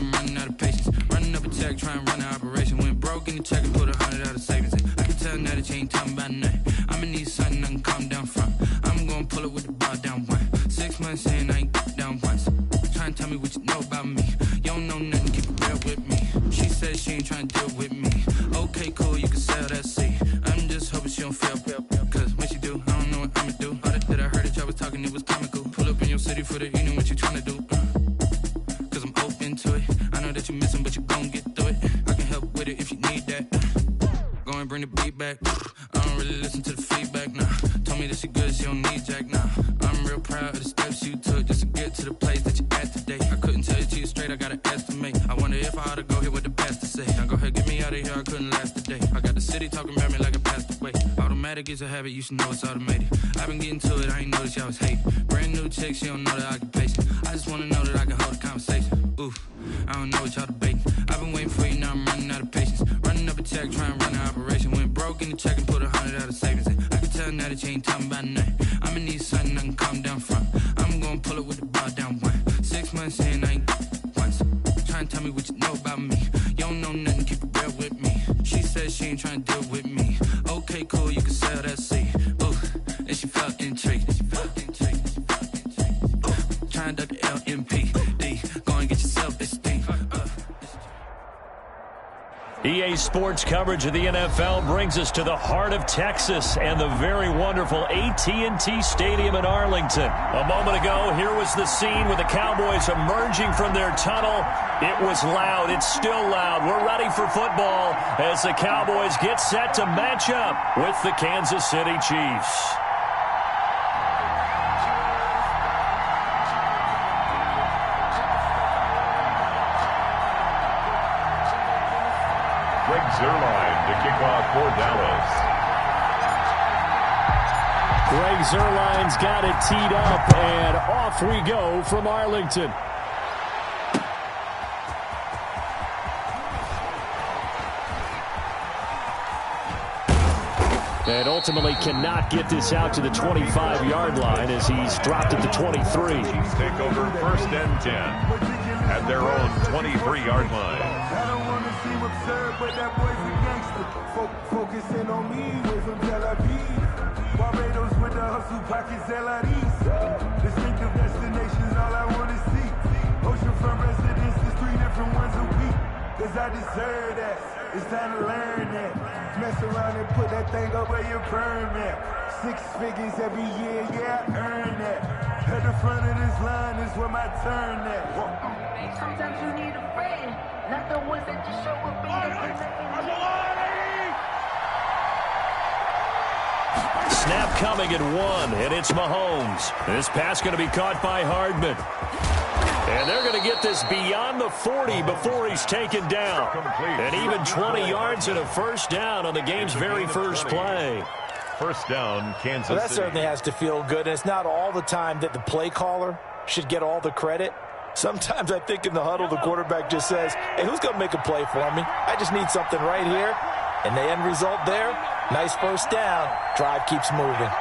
I'm running out of patience. Running up a check, trying to run an operation. Went broke in the check and put 100 out of savings in. I can tell now that you ain't talking about nothing. I'ma need something I can calm down from. I'm gonna pull it with the bar down one. 6 months in, I ain't down once. Trying to tell me what you know about me. You don't know nothing, keep it real with me. She said she ain't trying to deal with me. Okay, cool, you can sell that seat. I'm just hoping she don't fail. Cause when she do, I don't know what I'ma do. All that I heard that y'all was talking, it was comical. Pull up in your city for the evening, what you trying to do? Cause I'm open to it. I know that you're missing, but you gon' get through it. I can help with it if you need that. Go and bring the beat back. I don't really listen to the feedback, nah. Told me that she good, she don't need Jack, nah. I'm real proud of the steps you took just to get to the place that you at today. I couldn't tell you to you straight, I gotta estimate. I wonder if I ought to go here with the best to say. Now go ahead, get me out of here, I couldn't last a day. I got the city talking about me like I passed away. Automatic is a habit, you should know it's automated. I've been getting to it, I ain't noticed y'all was hating. Brand new chick, she don't know the occupation. I just wanna know that I can hold a conversation. Oof, I don't know what y'all debating. I've been waiting for you, now I'm running out of patience. Running up a check, trying to run an operation. Went broke in the check and put 100 out of savings in. I can tell now that you ain't talking about nothing. I'ma need something I can calm down from. I'm gonna pull it with the bar down one. 6 months in, I ain't once. Trying to tell me what you know about me. You don't know nothing, keep it real with me. She said she ain't trying to deal with me. Okay, cool, you can sell that seat. Ooh, and she felt intrigued. Trying to duck the LMPD. Go and get yourself this thing. EA Sports coverage of the NFL brings us to the heart of Texas and the very wonderful AT&T Stadium in Arlington. A moment ago, here was the scene with the Cowboys emerging from their tunnel. It was loud. It's still loud. We're ready for football as the Cowboys get set to match up with the Kansas City Chiefs. Zerline to kick off for Dallas. Greg Zerline's got it teed up, and off we go from Arlington. And ultimately cannot get this out to the 25-yard line as he's dropped at the 23. Chiefs take over 1st and 10 at their own 23-yard line. Absurd, but that boy's a gangster. Focusing on me, way from Tel Aviv. Barbados with the hustle pockets, LIDs. Distinctive destinations, all I want to see. Oceanfront residences, 3 different ones a week. Cause I deserve that. It's time to learn that. Mess around and put that thing up where your permit. 6 figures every year, yeah, I earn that. At the front of this line is where my turn at. Sometimes you need a friend. Not the ones that just show up in Snap coming at 1, and it's Mahomes. This pass going to be caught by Hardman. And they're going to get this beyond the 40 before he's taken down. And even 20 yards and a first down on the game's very first play. First down, Kansas City. That certainly has to feel good. It's not all the time that the play caller should get all the credit. Sometimes I think in the huddle, the quarterback just says, hey, who's going to make a play for me? I just need something right here. And the end result there, nice first down. Drive keeps moving.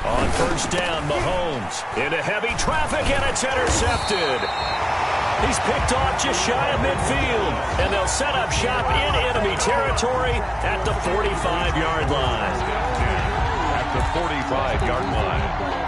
On first down, Mahomes into heavy traffic, and it's intercepted. He's picked off just shy of midfield, and they'll set up shop in enemy territory at the 45-yard line. At the 45-yard line.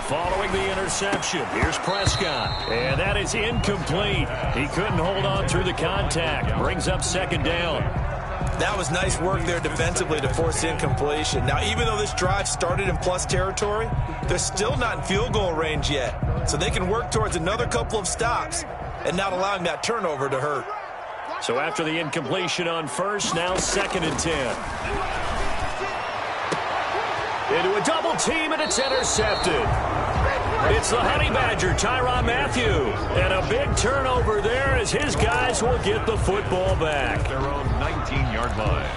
Following the interception, here's Prescott. And that is incomplete. He couldn't hold on through the contact. Brings up second down. That was nice work there defensively to force incompletion. Now, even though this drive started in plus territory, they're still not in field goal range yet. So they can work towards another couple of stops and not allowing that turnover to hurt. So after the incompletion on first, now 2nd and 10. Into a double team, and it's intercepted. It's the Honey Badger, Tyrann Mathieu. And a big turnover there as his guys will get the football back. Their own 19-yard line.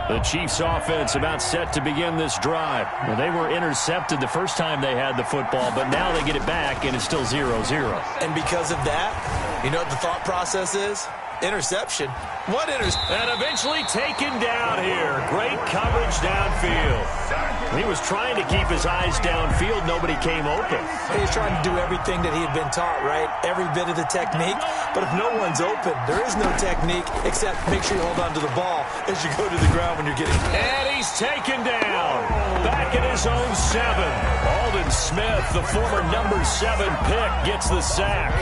The Chiefs offense about set to begin this drive. Well, they were intercepted the first time they had the football, but now they get it back, and it's still 0-0. And because of that, you know what the thought process is? Interception. What interception? And eventually taken down here. Great coverage downfield. He was trying to keep his eyes downfield. Nobody came open. He was trying to do everything that he had been taught, right? Every bit of the technique. But if no one's open, there is no technique except make sure you hold on to the ball as you go to the ground when you're getting... And he's taken down. Back at his own 7. Aldon Smith, the former number 7 pick, gets the sack.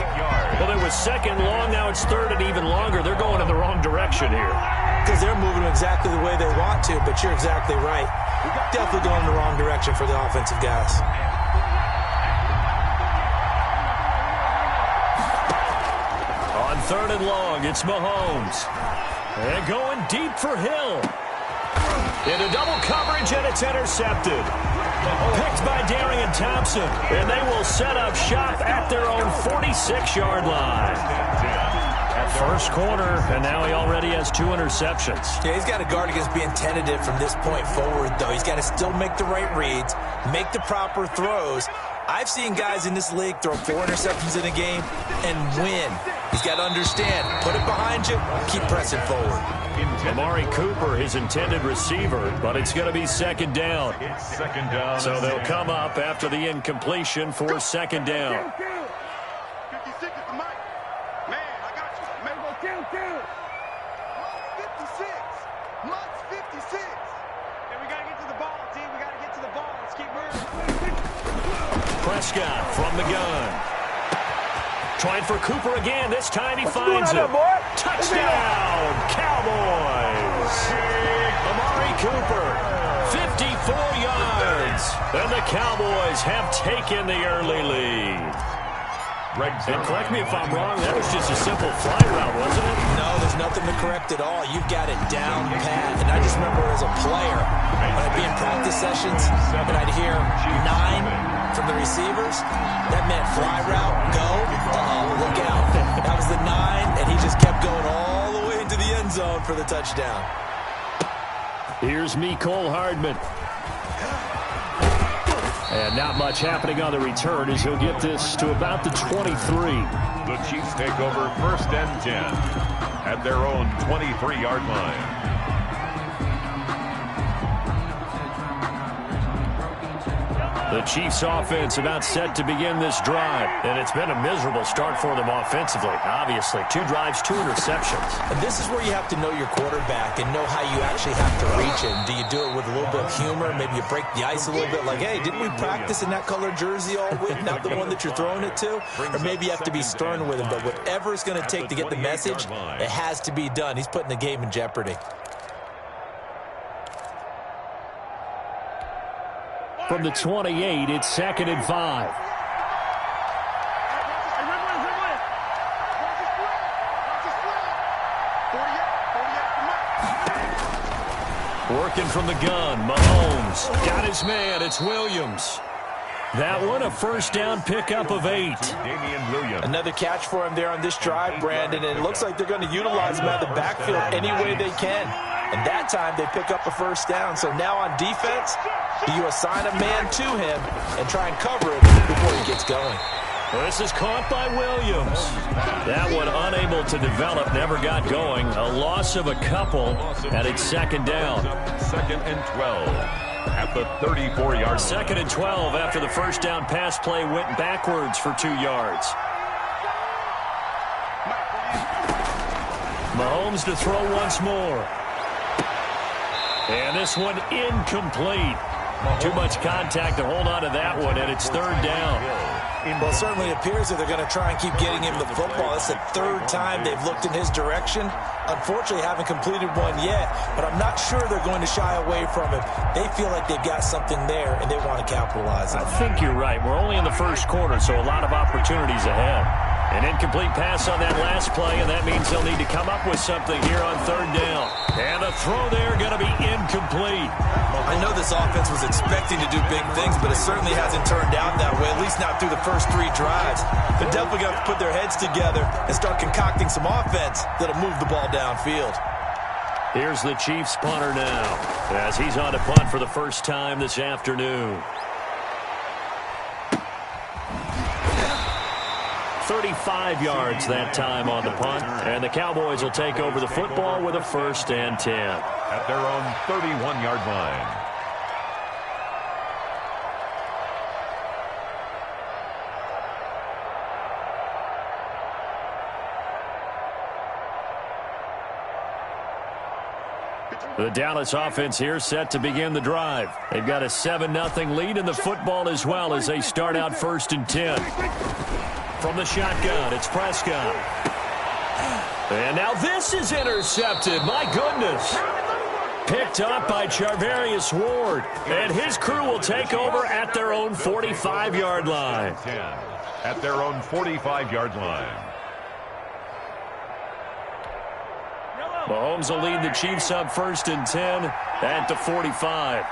Well, it was 2nd long. Now it's 3rd and even longer. They're going in the wrong direction here. Because they're moving exactly the way they want to, but you're exactly right. Definitely going in the wrong direction for the offensive guys. On 3rd and long, it's Mahomes. And going deep for Hill. Into double coverage, and it's intercepted. Picked by Darian Thompson. And they will set up shop at their own 46-yard line. First quarter, and now he already has 2 interceptions. Yeah, he's got to guard against being tentative from this point forward, though. He's got to still make the right reads, make the proper throws. I've seen guys in this league throw 4 interceptions in a game and win. He's got to understand, put it behind you, keep pressing forward. Amari Cooper, his intended receiver, but it's going to be 2nd down. It's 2nd down. So they'll come up after the incompletion for 2nd down. 56 is the mic. Man, I got you. Man, go kill. Must 56. Must 56. And we got to get to the ball, team. We got to get to the ball. Let's keep moving. Prescott from the gun. Trying for Cooper again. This time he finds it. Touchdown, Cowboys. Amari Cooper, 54 yards. And the Cowboys have taken the early lead. And correct me if I'm wrong, that was just a simple fly route, wasn't it? No, there's nothing to correct at all. You've got it down pat. And I just remember as a player, when I'd be in practice sessions, and I'd hear 9 from the receivers, that meant fly route, go, look out. That was the 9, and he just kept going all the way into the end zone for the touchdown. Here's Mecole Hardman. And not much happening on the return as he'll get this to about the 23. The Chiefs take over 1st and 10 at their own 23-yard line. The Chiefs offense about set to begin this drive. And it's been a miserable start for them offensively, obviously. 2 drives, 2 interceptions. And this is where you have to know your quarterback and know how you actually have to reach him. Do you do it with a little bit of humor? Maybe you break the ice a little bit like, hey, didn't we practice in that colored jersey all week? Not the one that you're throwing it to? Or maybe you have to be stern with him. But whatever it's going to take to get the message, it has to be done. He's putting the game in jeopardy. From the 28, it's 2nd and 5. Working from the gun, Mahomes got his man. It's Williams. That one, a 1st down pickup of 8. Damian Williams. Another catch for him there on this drive, Brandon, and it looks like they're going to utilize him out of the backfield any way they can. And that time they pick up a 1st down. So now on defense, do you assign a man to him and try and cover him before he gets going? Well, this is caught by Williams. That one unable to develop, never got going. A loss of a couple, and it's 2nd down. 2nd and 12 at the 34-yard line. 2nd and 12 after the 1st down pass play went backwards for 2 yards. Mahomes to throw once more. And this one incomplete. Too much contact to hold on to that one, and it's 3rd down. Well, it certainly appears that they're going to try and keep getting him the football. It's the third time they've looked in his direction. Unfortunately, haven't completed one yet, but I'm not sure they're going to shy away from him. They feel like they've got something there, and they want to capitalize on it. I think you're right. We're only in the first quarter, so a lot of opportunities ahead. An incomplete pass on that last play, and that means they'll need to come up with something here on third down. And the throw there going to be incomplete. I know this offense was expecting to do big things, but it certainly hasn't turned out that way, at least not through the first 3 drives. They're definitely going to put their heads together and start concocting some offense that'll move the ball downfield. Here's the Chiefs punter now, as he's on to punt for the first time this afternoon. 35 yards that time on the punt, and the Cowboys will take over the football with a 1st and 10. At their own 31-yard line. The Dallas offense here set to begin the drive. They've got a 7-0 lead in the football as well as they start out 1st and 10. From the shotgun, it's Prescott. And now this is intercepted. My goodness. Picked up by Charvarius Ward. And his crew will take over at their own 45-yard line. At their own 45-yard line. Mahomes will lead the Chiefs up 1st and 10 at the 45.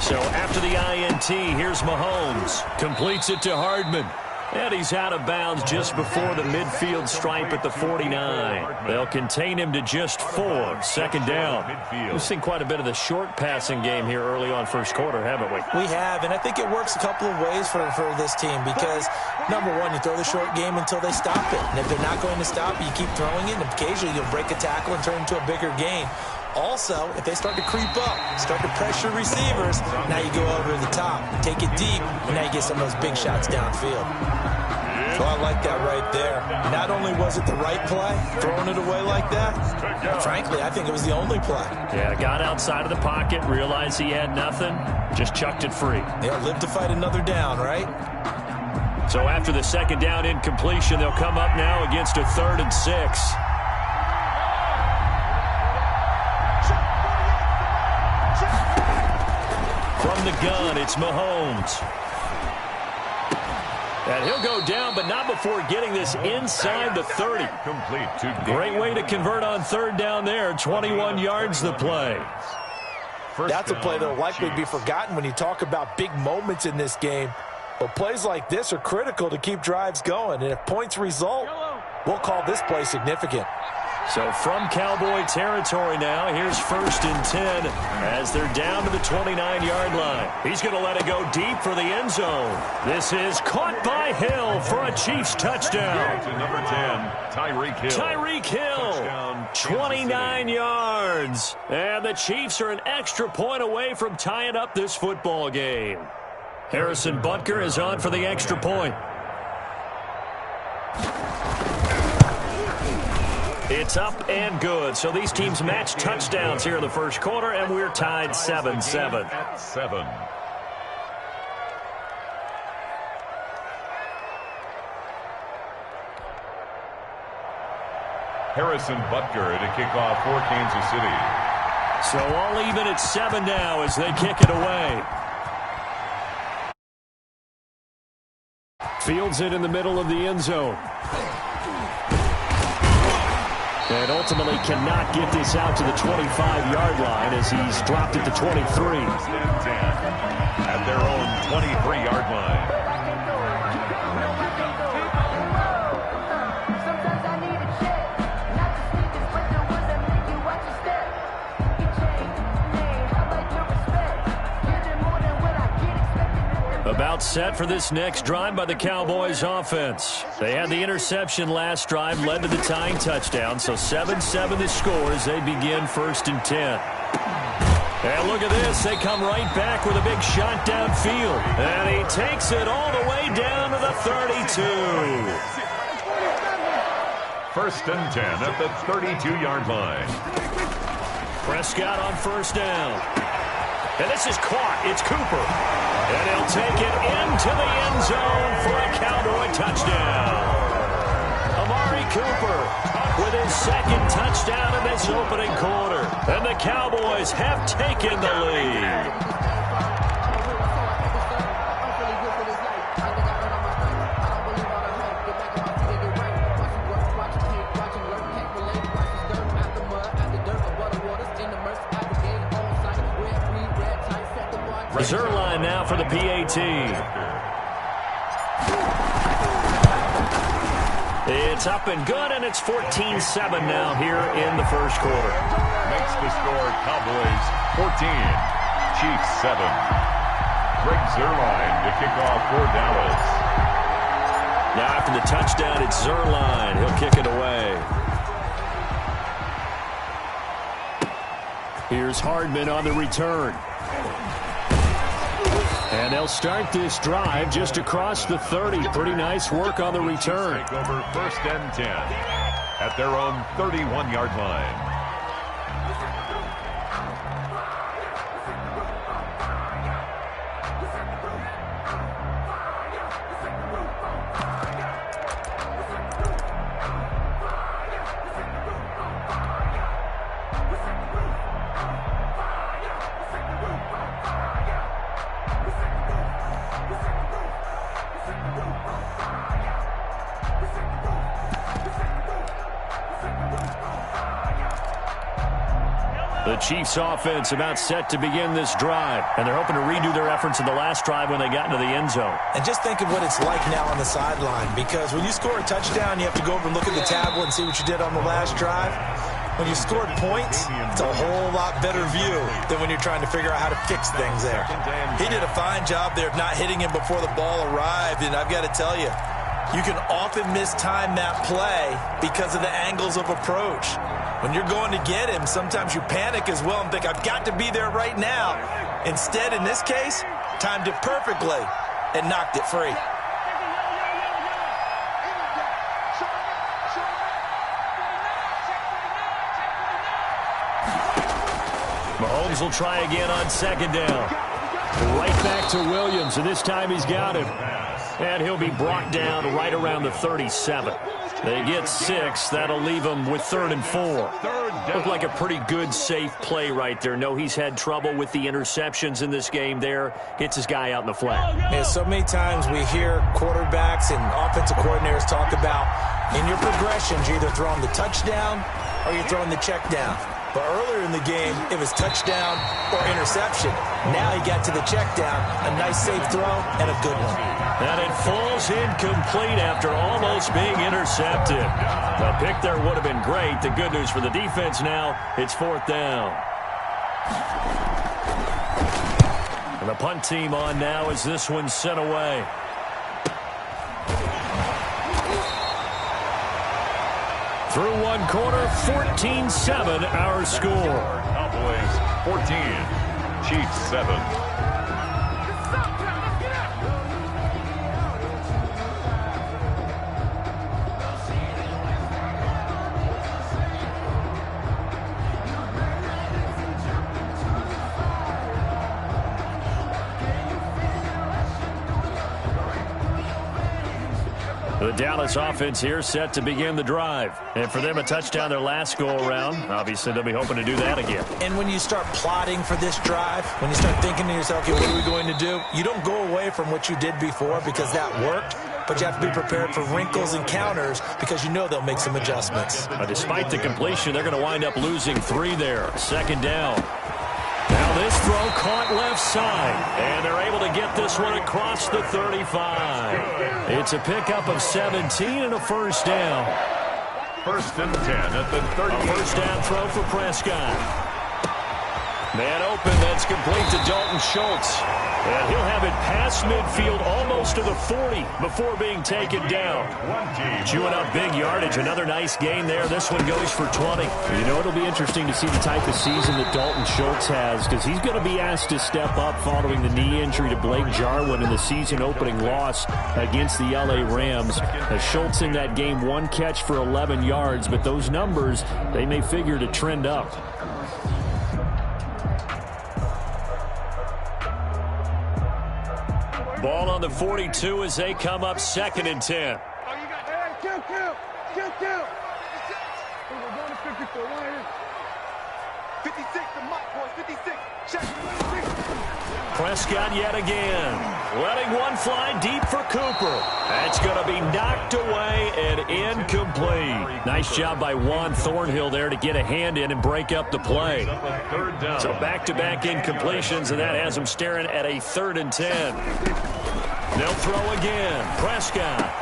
So after the INT, here's Mahomes. Completes it to Hardman. And he's out of bounds just before the midfield stripe at the 49. They'll contain him to just 4. 2nd down. We've seen quite a bit of the short passing game here early on first quarter, haven't we? We have, and I think it works a couple of ways for this team because, number one, you throw the short game until they stop it. And if they're not going to stop it, you keep throwing it, and occasionally you'll break a tackle and turn it into a bigger gain. Also, if they start to creep up, start to pressure receivers, now you go over the top, take it deep, and now you get some of those big shots downfield. So I like that right there. Not only was it the right play, throwing it away like that, but frankly, I think it was the only play. Yeah, got outside of the pocket, realized he had nothing, just chucked it free. Yeah, live to fight another down, right? So after the 2nd down incompletion, they'll come up now against a 3rd and 6. From the gun, it's Mahomes. And he'll go down, but not before getting this inside the 30. Great way to convert on 3rd down there. 21 yards the play. That's a play that will likely be forgotten when you talk about big moments in this game. But plays like this are critical to keep drives going. And if points result, we'll call this play significant. So from Cowboy territory now, here's 1st and 10 as they're down to the 29-yard line. He's going to let it go deep for the end zone. This is caught by Hill for a Chiefs touchdown. To number 10, Tyreek Hill. Tyreek Hill, Touchdown, 29 yards. And the Chiefs are an extra point away from tying up this football game. Harrison Butker is on for the extra point. It's up and good. So these teams match touchdowns here in the first quarter, and we're tied 7-7. At 7. Harrison Butker to kick off for Kansas City. So all even at 7 now as they kick it away. Fields it in the middle of the end zone. And ultimately cannot get this out to the 25-yard line as he's dropped it to 23. At their own 23-yard line. About set for this next drive by the Cowboys offense. They had the interception last drive, led to the tying touchdown, so 7-7 the score as they begin 1st and 10. And look at this, they come right back with a big shot downfield. And he takes it all the way down to the 32. First and 10 at the 32-yard line. Prescott on first down. And this is caught. It's Cooper. And he'll take it into the end zone for a Cowboy touchdown. Amari Cooper with his second touchdown in this opening quarter. And the Cowboys have taken the lead. Zerline now for the PAT. It's up and good, and it's 14-7 now here in the first quarter. Makes the score Cowboys 14, Chiefs 7. Greg Zerline to kick off for Dallas. Now after the touchdown, it's Zerline. He'll kick it away. Here's Hardman on the return. And they'll start this drive just across the 30. Pretty nice work on the return. Take over first and 10 at their own 31-yard line. The Chiefs offense about set to begin this drive, and they're hoping to redo their efforts in the last drive when they got into the end zone. And just think of what it's like now on the sideline, because when you score a touchdown, you have to go over and look at the tablet and see what you did on the last drive. When you scored points, it's a whole lot better view than when you're trying to figure out how to fix things there. He did a fine job there of not hitting him before the ball arrived, and I've got to tell you, you can often mistime that play because of the angles of approach. When you're going to get him, sometimes you panic as well and think, I've got to be there right now. Instead, in this case, timed it perfectly and knocked it free. Mahomes will try again on second down. Right back to Williams, and this time he's got him. And he'll be brought down right around the 37. They get 6. That'll leave them with 3rd and 4. Looked like a pretty good, safe play right there. No, he's had trouble with the interceptions in this game there. Hits his guy out in the flat. Yeah, so many times we hear quarterbacks and offensive coordinators talk about in your progressions, you're either throwing the touchdown or you're throwing the check down. But earlier in the game, it was touchdown or interception. Now he got to the check down, a nice safe throw, and a good one. And it falls incomplete after almost being intercepted. The pick there would have been great. The good news for the defense now, it's 4th down. And the punt team on now as this one's sent away. Through one quarter, 14-7 our score. Cowboys 14, Chiefs 7. The Dallas offense here set to begin the drive. And for them, a touchdown their last go-around. Obviously, they'll be hoping to do that again. And when you start plotting for this drive, when you start thinking to yourself, okay, what are we going to do? You don't go away from what you did before because that worked, but you have to be prepared for wrinkles and counters because you know they'll make some adjustments. Despite the completion, they're going to wind up losing 3 there. 2nd down. Now this throw caught left side, and they're able to get this one across the 35. It's a pickup of 17 and a 1st down. 1st and 10 at the 30. A 1st down throw for Prescott. Man open, that's complete to Dalton Schultz. And he'll have it past midfield almost to the 40 before being taken down. Chewing up big yardage. Another nice gain there. This one goes for 20. You know, it'll be interesting to see the type of season that Dalton Schultz has, because he's going to be asked to step up following the knee injury to Blake Jarwin in the season-opening loss against the L.A. Rams. Schultz in that game, 1 catch for 11 yards, but those numbers, they may figure to trend up. Ball on the 42 as they come up 2nd and 10. Kill. We're going to 54. 56, the mock boys, 56. Check. Prescott yet again. Letting one fly deep for Cooper. That's going to be knocked away and incomplete. Nice job by Juan Thornhill there to get a hand in and break up the play. So back-to-back incompletions, and that has him staring at a 3rd and 10. They'll throw again. Prescott.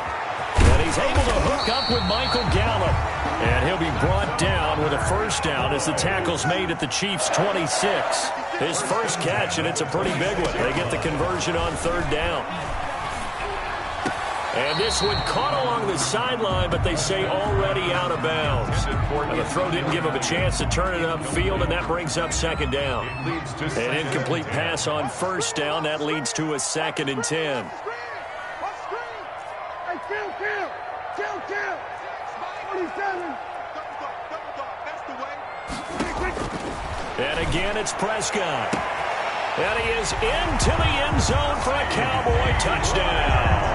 And he's able to hook up with Michael Gallup. And he'll be brought down with a 1st down as the tackle's made at the Chiefs' 26. His first catch, and it's a pretty big one. They get the conversion on 3rd down. And this one caught along the sideline, but they say already out of bounds. And the throw didn't give him a chance to turn it upfield, and that brings up 2nd down. An incomplete pass on 1st down. That leads to a 2nd and 10. Kill. 47. And again, it's Prescott. And he is into the end zone for a Cowboy touchdown.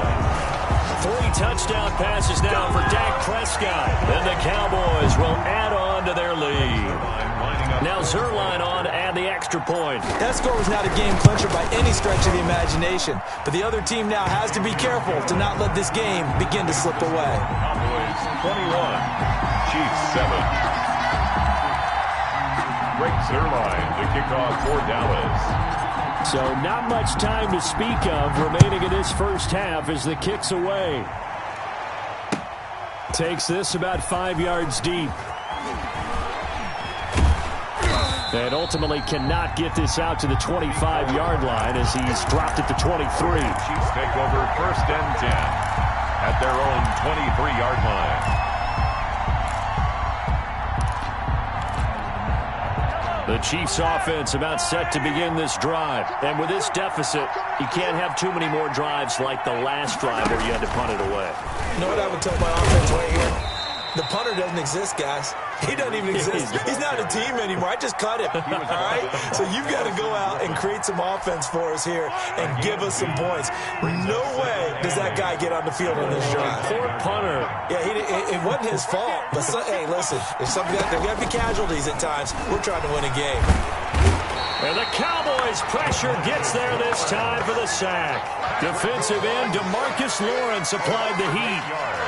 3 touchdown passes now for Dak Prescott. And the Cowboys will add on to their lead. Now Zerline on to add the extra point. That score was not a game clincher by any stretch of the imagination. But the other team now has to be careful to not let this game begin to slip away. Cowboys 21, Chiefs 7. Greg Zerline to kick off for Dallas. So not much time to speak of remaining in this first half as the kick's away. Takes this about 5 yards deep. And ultimately cannot get this out to the 25-yard line as he's dropped at the 23. Chiefs take over 1st and 10 at their own 23-yard line. The Chiefs offense about set to begin this drive. And with this deficit, you can't have too many more drives like the last drive where you had to punt it away. You know what I would tell my offense right here? The punter doesn't exist, guys. He doesn't even exist. He's not a team anymore. I just cut him. All right? So you've got to go out and create some offense for us here and give us some points. No way does that guy get on the field on this drive. Poor punter. Yeah, it wasn't his fault. But, hey, listen, there's got to be casualties at times. We're trying to win a game. And the Cowboys' pressure gets there this time for the sack. Defensive end DeMarcus Lawrence applied the heat.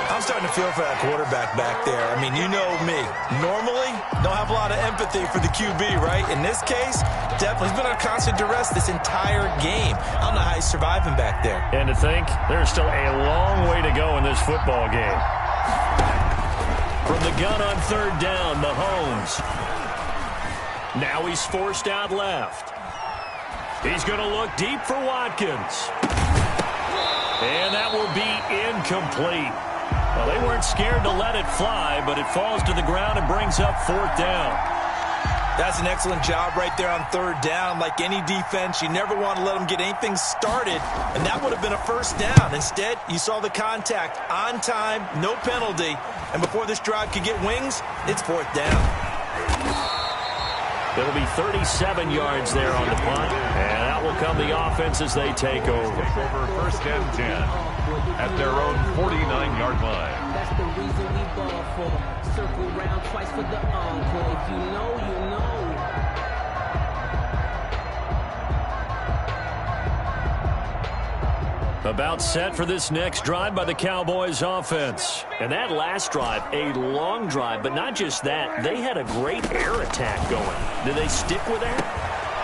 I'm starting to feel for that quarterback back there. I mean, you know me. Normally, don't have a lot of empathy for the QB, right? In this case, definitely. He's been on constant duress this entire game. I don't know how he's surviving back there. And to think, there's still a long way to go in this football game. From the gun on 3rd down, Mahomes. Now he's forced out left. He's going to look deep for Watkins. And that will be incomplete. Well, they weren't scared to let it fly, but it falls to the ground and brings up 4th down. That's an excellent job right there on 3rd down. Like any defense, you never want to let them get anything started, and that would have been a 1st down. Instead, you saw the contact on time, no penalty, and before this drive could get wings, it's 4th down. It'll be 37 yards there on the punt, and out will come the offense as they take over. Over 1st and 10 at their own 49-yard line. That's the reason we ball for. Circle round twice for the encore. If you know, you know. About set for this next drive by the Cowboys offense. And that last drive, a long drive, but not just that. They had a great air attack going. Did they stick with that?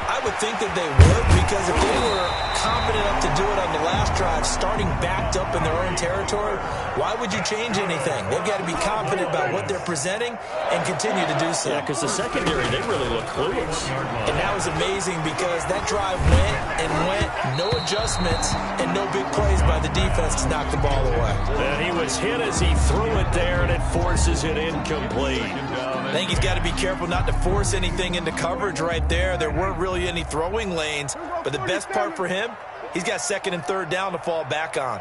I would think that they would, because if they were confident enough to do it on the last drive, starting backed up in their own territory, why would you change anything? They've got to be confident about what they're presenting and continue to do so. Yeah, because the secondary, they really look clueless. And that was amazing because that drive went and went, no adjustments, and no big plays by the defense to knock the ball away. And he was hit as he threw it there, and it forces it incomplete. I think he's got to be careful not to force anything into coverage right there. There weren't really any throwing lanes, but the best part for him, he's got second and third down to fall back on.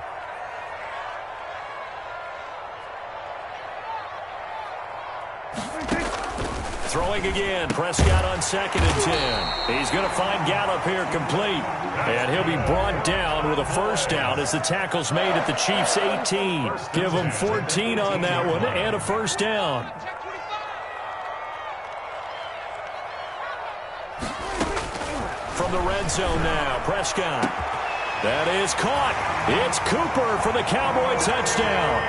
Throwing again, Prescott on 2nd and 10. He's going to find Gallup here complete. And he'll be brought down with a first down as the tackle's made at the Chiefs' 18. Give him 14 on that one and a first down. From the red zone now, Prescott. That is caught. It's Cooper for the Cowboy touchdown.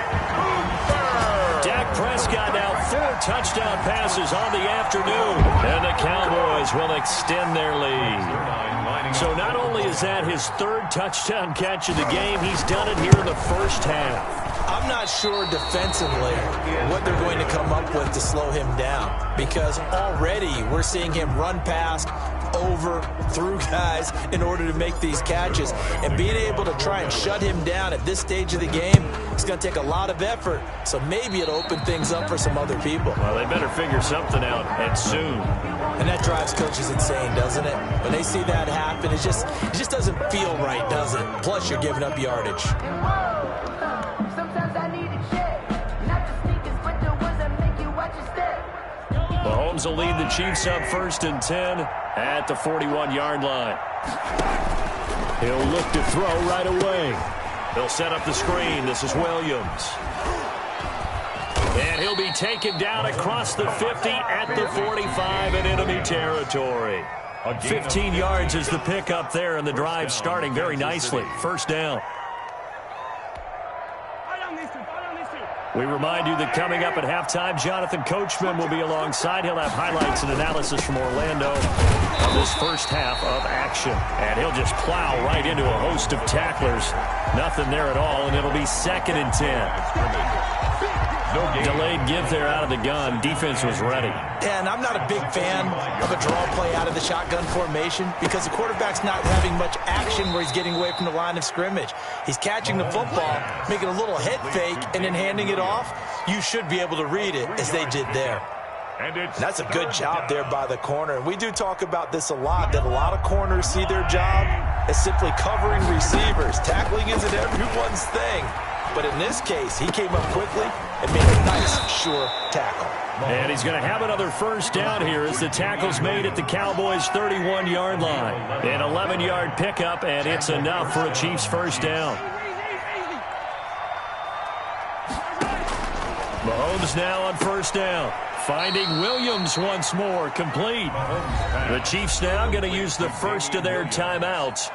Dak Prescott now 4 touchdown passes on the afternoon. And the Cowboys will extend their lead. So not only is that his 3rd touchdown catch of the game, he's done it here in the first half. I'm not sure defensively what they're going to come up with to slow him down, because already we're seeing him run past, over, through guys in order to make these catches. And being able to try and shut him down at this stage of the game, it's going to take a lot of effort. So maybe it'll open things up for some other people. Well, they better figure something out, and soon. And that drives coaches insane, doesn't it? When they see that happen, it just doesn't feel right, does it? Plus, you're giving up yardage. Mahomes will lead the Chiefs up 1st and 10 at the 41-yard line. He'll look to throw right away. He'll set up the screen. This is Williams. And he'll be taken down across the 50 at the 45 in enemy territory. 15 yards is the pickup there, and the drive starting very nicely. First down. We remind you that coming up at halftime, Jonathan Coachman will be alongside. He'll have highlights and analysis from Orlando on this first half of action. And he'll just plow right into a host of tacklers. Nothing there at all, and it'll be 2nd and 10. Delayed give there out of the gun. Defense was ready. And I'm not a big fan of a draw play out of the shotgun formation because the quarterback's not having much action where he's getting away from the line of scrimmage. He's catching the football, making a little head fake, and then handing it off. You should be able to read it as they did there. That's a good job there by the corner. And we do talk about this a lot, that a lot of corners see their job as simply covering receivers. Tackling isn't everyone's thing. But in this case, he came up quickly and made a nice, sure tackle. And he's going to have another first down here as the tackle's made at the Cowboys' 31-yard line. An 11-yard pickup, and it's enough for a Chiefs first down. Mahomes now on first down. Finding Williams once more, complete. The Chiefs now going to use the first of their timeouts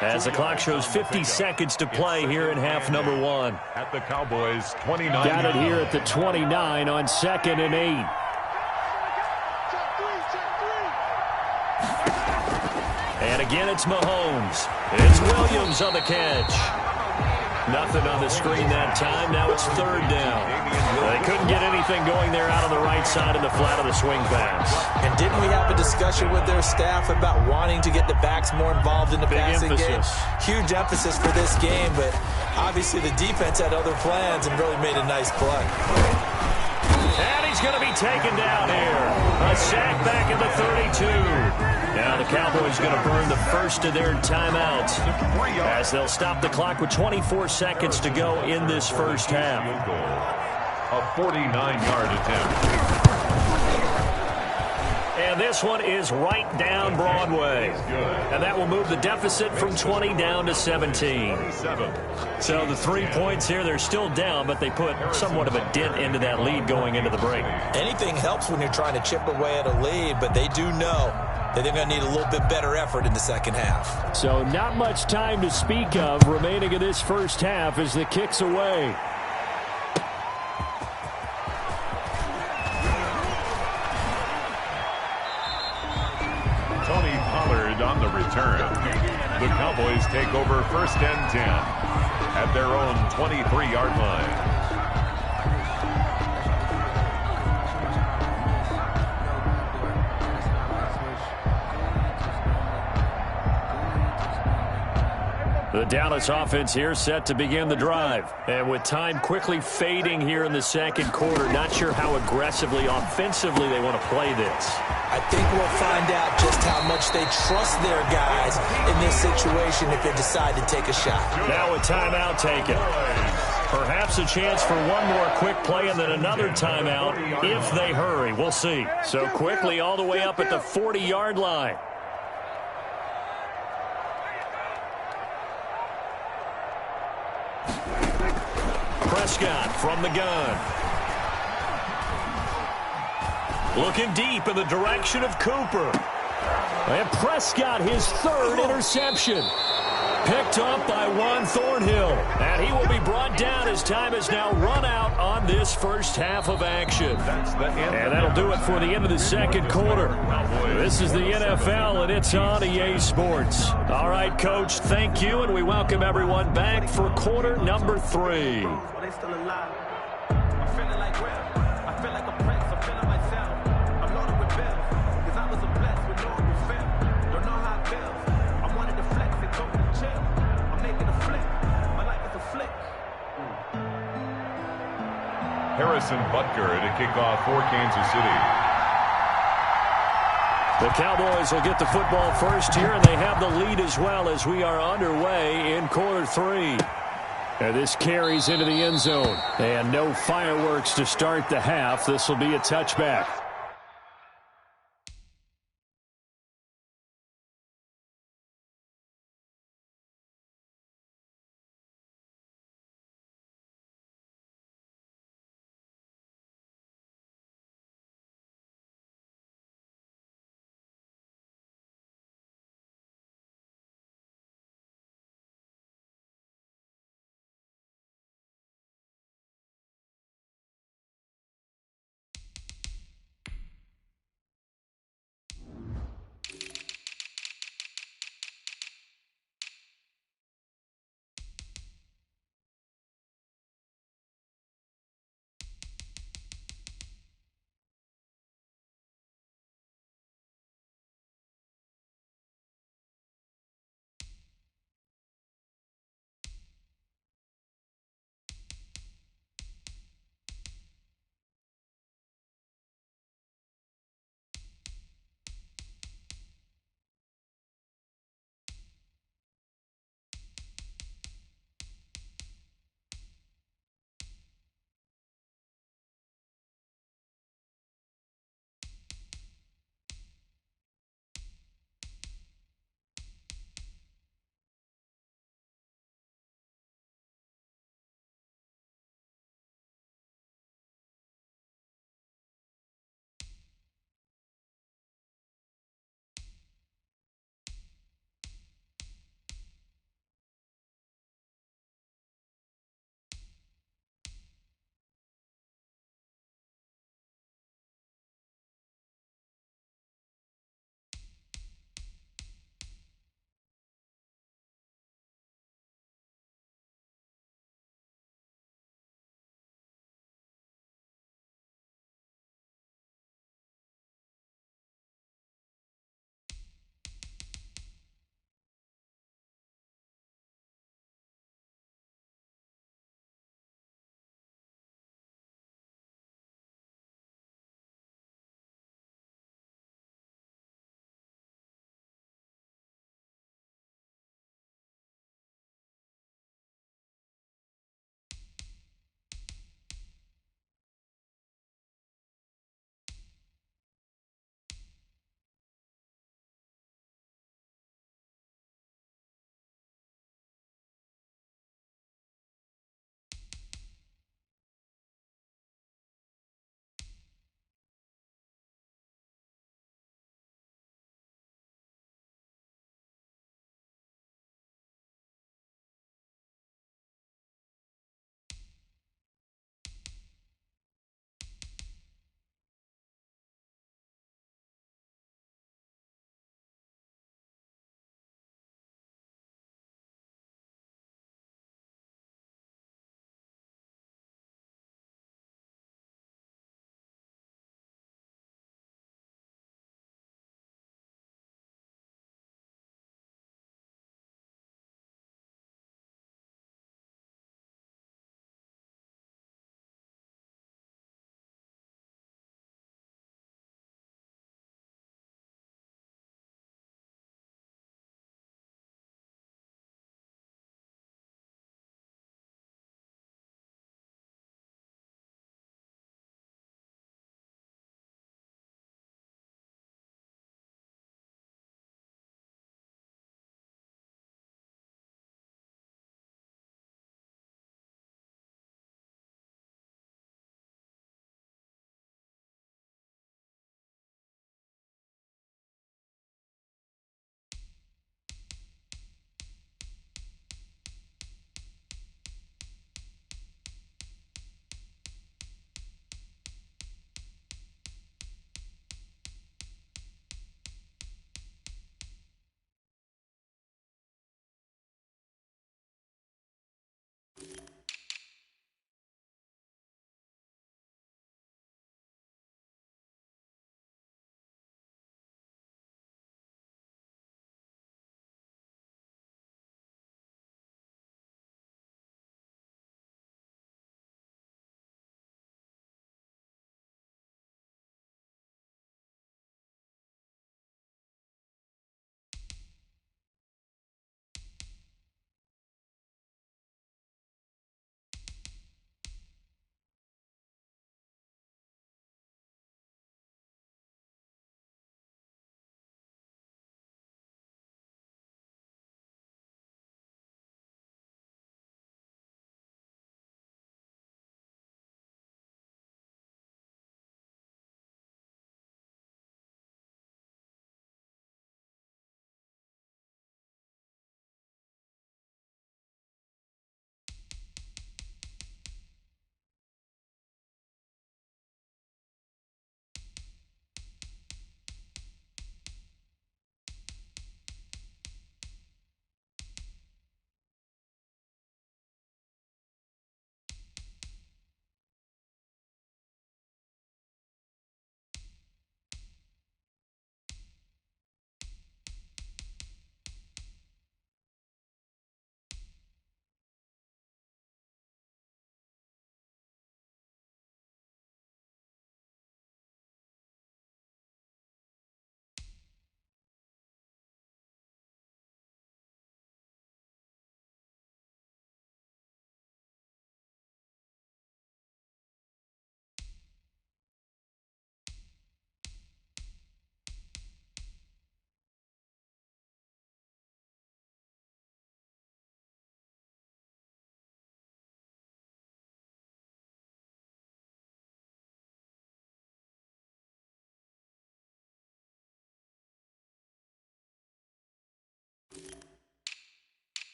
as the clock shows 50 seconds to play here in half number 1. At the Cowboys' 29. Got it here at the 29 on 2nd and 8. And again, it's Mahomes. It's Williams on the catch. Nothing on the screen that time. Now it's 3rd down. They couldn't get anything going there out on the right side of the flat of the swing pass. And didn't we have a discussion with their staff about wanting to get the backs more involved in the passing game? Huge emphasis for this game, but obviously the defense had other plans and really made a nice play. And he's going to be taken down here. A sack back at the 32. Now the Cowboys going to burn the first of their timeouts as they'll stop the clock with 24 seconds to go in this first half. A 49-yard attempt. And this one is right down Broadway. And that will move the deficit from 20 down to 17. So the 3 points here, they're still down, but they put somewhat of a dent into that lead going into the break. Anything helps when you're trying to chip away at a lead, but they do know that they're going to need a little bit better effort in the second half. So not much time to speak of remaining in this first half as the kick's away. Tony Pollard on the return. The Cowboys take over 1st and 10 at their own 23-yard line. The Dallas offense here set to begin the drive. And with time quickly fading here in the second quarter, not sure how aggressively, offensively they want to play this. I think we'll find out just how much they trust their guys in this situation if they decide to take a shot. Now a timeout taken. Perhaps a chance for one more quick play and then another timeout if they hurry. We'll see. So quickly all the way up at the 40-yard line. Prescott from the gun. Looking deep in the direction of Cooper. And Prescott, his 3rd interception. Picked up by Juan Thornhill. And he will be brought down as time has now run out on this first half of action. And that'll do it for the end of the second quarter. This is the NFL, and it's on EA Sports. All right, Coach, thank you, and we welcome everyone back for quarter number 3. Harrison Butker to kick off for Kansas City. The Cowboys will get the football first here, and they have the lead as well as we are underway in quarter 3. And this carries into the end zone. And no fireworks to start the half. This will be a touchback.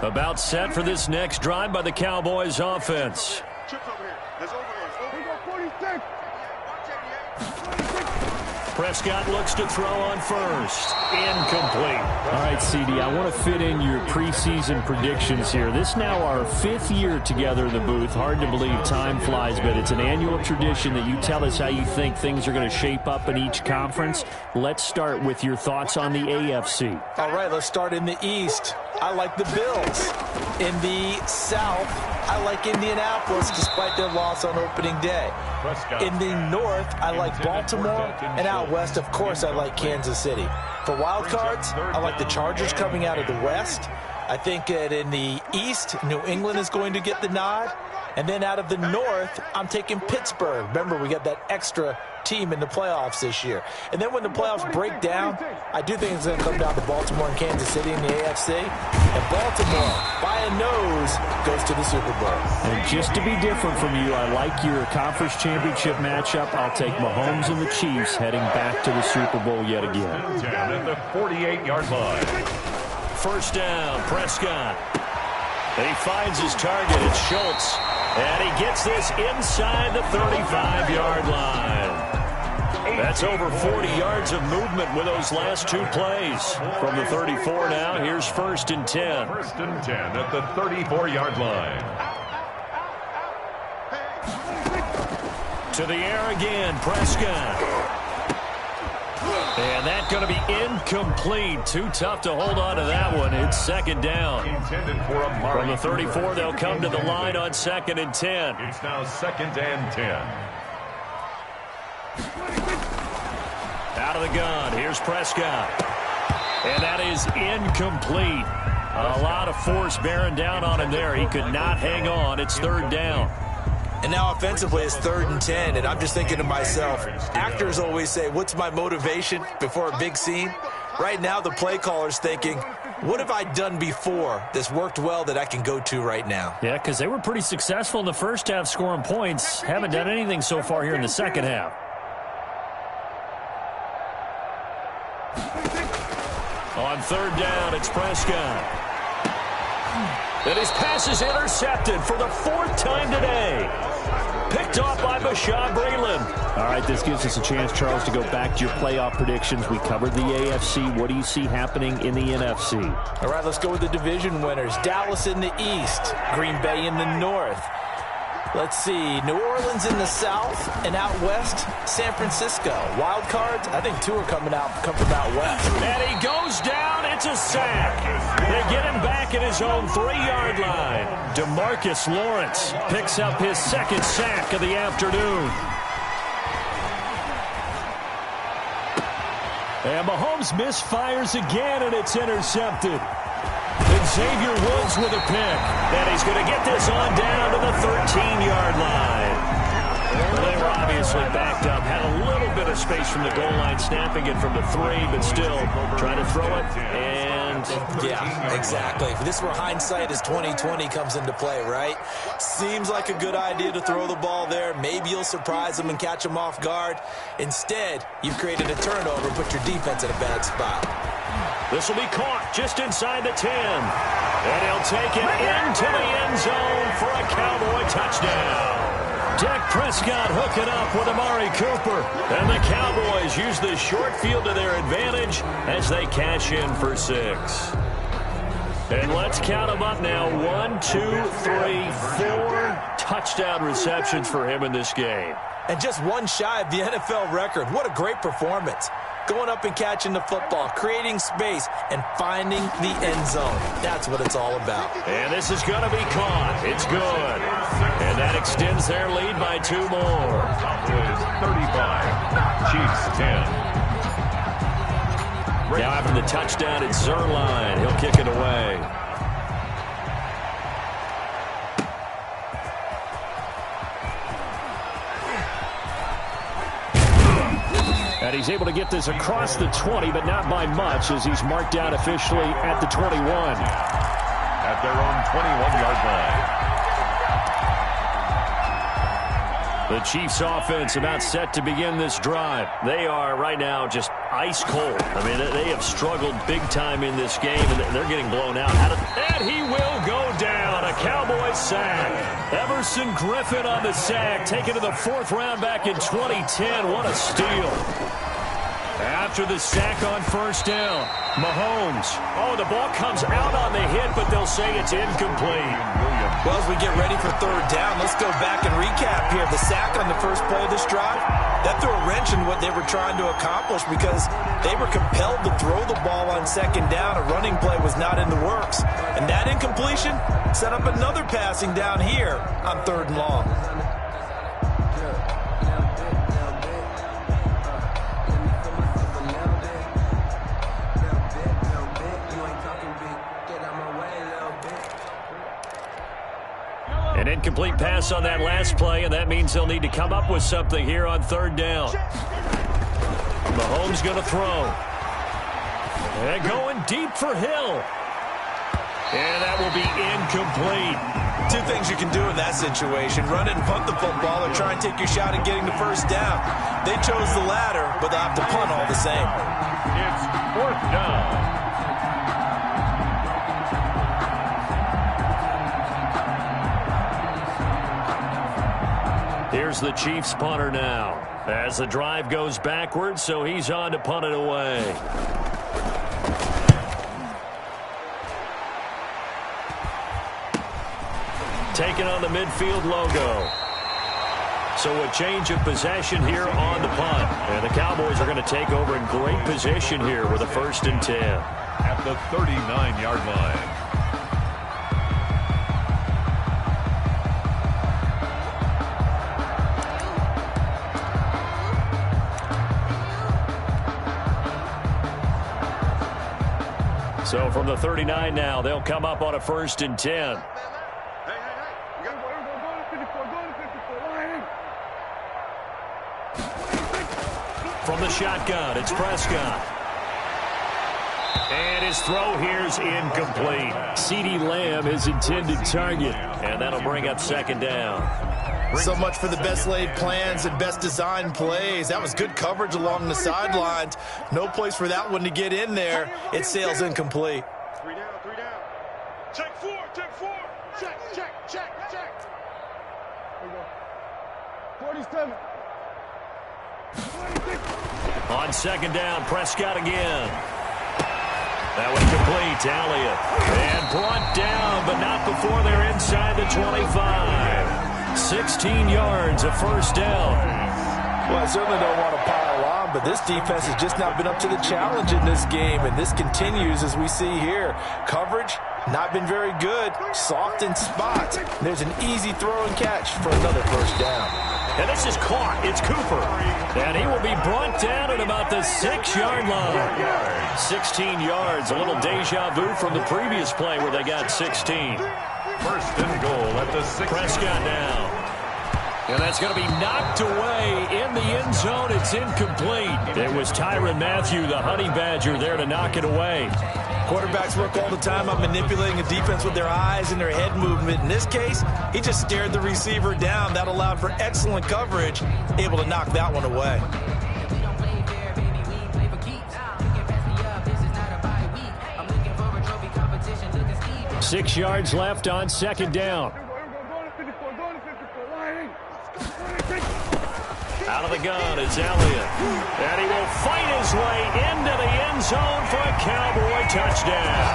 About set for this next drive by the Cowboys offense. Prescott looks to throw on first. Incomplete. All right, CD, I want to fit in your preseason predictions here. This is now our 5th year together in the booth. Hard to believe time flies, but it's an annual tradition that you tell us how you think things are going to shape up in each conference. Let's start with your thoughts on the AFC. All right, let's start in the East. I like the Bills. In the South, I like Indianapolis despite their loss on opening day. In the North, I like Baltimore. And out West, of course, I like Kansas City. For wild cards, I like the Chargers coming out of the West. I think that in the East, New England is going to get the nod. And then out of the North, I'm taking Pittsburgh. Remember, we got that extra team in the playoffs this year. And then when the playoffs break down, I do think it's going to come down to Baltimore and Kansas City in the AFC. And Baltimore, by a nose, goes to the Super Bowl. And just to be different from you, I like your conference championship matchup. I'll take Mahomes and the Chiefs heading back to the Super Bowl yet again. At the 48-yard line. First down, Prescott. And he finds his target. It's Schultz. And he gets this inside the 35-yard line. That's over 40 yards of movement with those last 2 plays. From the 34 now, here's 1st and 10. 1st and 10 at the 34-yard line. To the air again, Prescott. And that's going to be incomplete. Too tough to hold on to that one. It's 2nd down. From the 34, they'll come to the line on 2nd and 10. It's now 2nd and 10. Out of the gun, here's Prescott. And that is incomplete. A lot of force bearing down on him there. He could not hang on. It's 3rd down. And now offensively it's 3rd and 10, and I'm just thinking to myself, actors always say, what's my motivation before a big scene? Right now the play caller's thinking, what have I done before that's worked well that I can go to right now? Yeah, because they were pretty successful in the first half scoring points. Haven't done anything so far here in the second half. On 3rd down, it's Prescott. And his pass is intercepted for the 4th time today. Picked off by Bashaud Breeland. All right, this gives us a chance, Charles, to go back to your playoff predictions. We covered the AFC. What do you see happening in the NFC? All right, let's go with the division winners. Dallas in the East, Green Bay in the North. Let's see, New Orleans in the South, and out West, San Francisco. Wild cards, I think 2 come from out West. And he goes down, it's a sack. They get him back at his own 3-yard line. DeMarcus Lawrence picks up his 2nd sack of the afternoon. And Mahomes misfires again, and it's intercepted. And Xavier Woods with a pick. And he's going to get this on down to the 13-yard line. Well, they were obviously backed up, had a little bit of space from the goal line, snapping it from the 3, but still trying to throw it. And yeah, exactly. This is where hindsight is 20/20 comes into play, right? Seems like a good idea to throw the ball there. Maybe you'll surprise them and catch them off guard. Instead, you've created a turnover and put your defense in a bad spot. This will be caught just inside the 10. And he'll take it into the end zone for a Cowboy touchdown. Dak Prescott hooking up with Amari Cooper. And the Cowboys use the short field to their advantage as they cash in for 6. And let's count them up now. 1, 2, 3, 4 touchdown receptions for him in this game. And just 1 shy of the NFL record. What a great performance. Going up and catching the football, creating space, and finding the end zone. That's what it's all about. And this is going to be caught. It's good. And that extends their lead by 2 more. Cowboys 35, Chiefs 10. Now after the touchdown, it's Zerline. He'll kick it away. And he's able to get this across the 20, but not by much, as he's marked down officially at the 21. At their own 21-yard line. The Chiefs offense about set to begin this drive. They are right now just ice cold. I mean, they have struggled big time in this game, and they're getting blown out. And he will go down. A Cowboys sack. Everson Griffin on the sack, taken to the 4th round back in 2010. What a steal. After the sack on 1st down, Mahomes. Oh, the ball comes out on the hit, but they'll say it's incomplete. Well, as we get ready for 3rd down, let's go back and recap here. The sack on the first play of this drive, that threw a wrench in what they were trying to accomplish because they were compelled to throw the ball on 2nd down. A running play was not in the works. And that incompletion set up another passing down here on 3rd and long. An incomplete pass on that last play, and that means they'll need to come up with something here on 3rd down. Mahomes going to throw. And going deep for Hill. And that will be incomplete. 2 things you can do in that situation. Run it and punt the football or try and take your shot at getting the 1st down. They chose the latter, but they'll have to punt all the same. It's 4th down. Here's the Chiefs punter now. As the drive goes backwards, so he's on to punt it away. Taking on the midfield logo. So a change of possession here on the punt. And the Cowboys are going to take over in great position here with a 1st and 10. At the 39-yard line. So from the 39 now, they'll come up on a 1st and 10. From the shotgun, it's Prescott. And his throw here's incomplete. CeeDee Lamb, his intended target. And that'll bring up 2nd down. So much for the best laid plans and best designed plays. That was good coverage along the sidelines. No place for that one to get in there. It sails incomplete. 3 down, 3 down. Check 4, check 4. Check. There you go. 47. 26. On 2nd down, Prescott again. That one complete to Elliott. And brought down, but not before they're inside the 25. 16 yards, a 1st down. Well, I certainly don't want to pile on, but this defense has just not been up to the challenge in this game, and this continues as we see here. Coverage, not been very good. Soft in spots. There's an easy throw and catch for another 1st down. And this is caught. It's Cooper. And he will be brought down at about the 6-yard line. 16 yards, a little deja vu from the previous play where they got 16. 1st and goal at the 6. Prescott now. And that's going to be knocked away in the end zone. It's incomplete. It was Tyrann Mathieu, the Honey Badger, there to knock it away. Quarterbacks work all the time on manipulating a defense with their eyes and their head movement. In this case, he just stared the receiver down. That allowed for excellent coverage, able to knock that one away. Six yards left on 2nd down. Out of the gun, it's Elliott. And he will fight his way into the end zone for a Cowboy touchdown.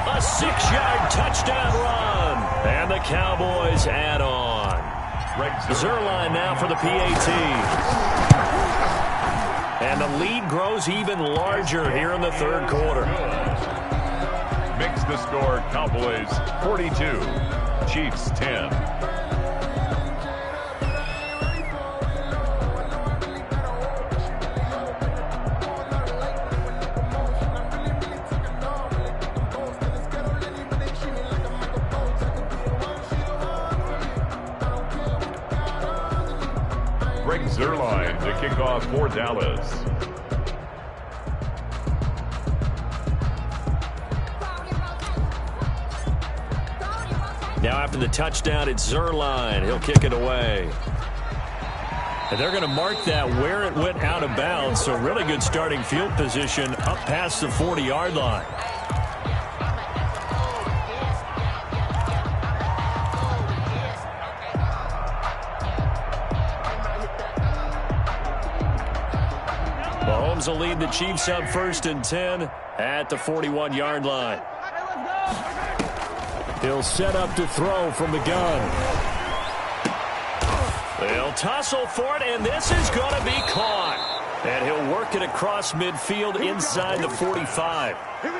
A 6-yard touchdown run. And the Cowboys add on. Zerline now for the PAT. And the lead grows even larger here in the 3rd quarter. Makes the score Cowboys 42, Chiefs 10. Greg Zerline to kick off for Dallas. Now after the touchdown, it's Zerline. He'll kick it away. And they're going to mark that where it went out of bounds. So really good starting field position up past the 40-yard line. Mahomes will lead the Chiefs up 1st and 10 at the 41-yard line. He'll set up to throw from the gun. They'll tussle for it, and this is going to be caught. And he'll work it across midfield inside the 45.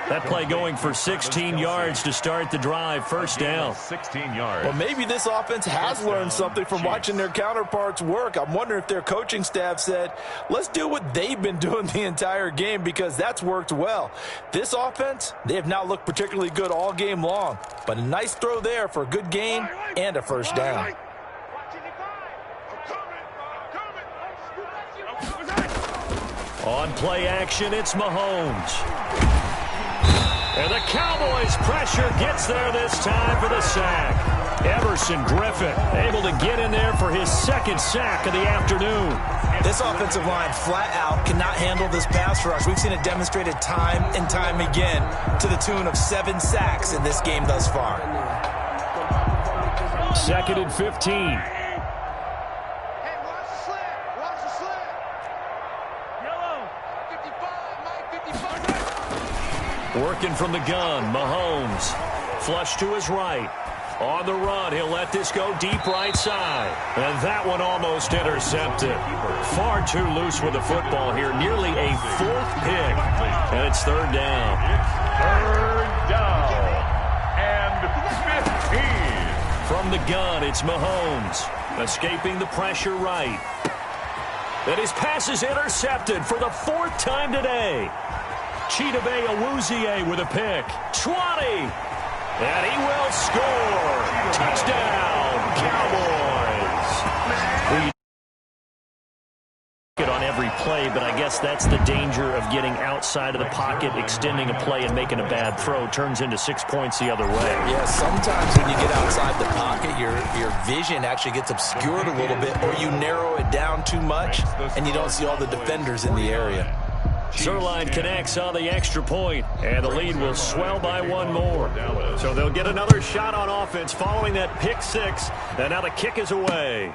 That play going for 16 yards to start the drive. 1st down. 16 yards. Well, maybe this offense has learned something from watching their counterparts work. I'm wondering if their coaching staff said, let's do what they've been doing the entire game, because that's worked well. This offense, they have not looked particularly good all game long. But a nice throw there for a good gain and a 1st down. On play action, it's Mahomes. And the Cowboys' pressure gets there this time for the sack. Everson Griffin able to get in there for his 2nd sack of the afternoon. This offensive line flat out cannot handle this pass rush. We've seen it demonstrated time and time again to the tune of 7 sacks in this game thus far. 2nd and 15. Working from the gun, Mahomes. Flush to his right. On the run, he'll let this go deep right side. And that one almost intercepted. Far too loose with the football here. Nearly a 4th pick. And it's 3rd down. 3rd down. And 15. From the gun, it's Mahomes. Escaping the pressure right. And his pass is intercepted for the 4th time today. Chidobe Awuzie with a pick. 20. And he will score. Touchdown, Cowboys. We get on every play, but I guess that's the danger of getting outside of the pocket, extending a play and making a bad throw. Turns into 6 points the other way. Yeah, sometimes when you get outside the pocket, your vision actually gets obscured a little bit, or you narrow it down too much, and you don't see all the defenders in the area. Zerline connects on the extra point, and the lead will swell by 1 more. So they'll get another shot on offense following that pick 6, and now the kick is away.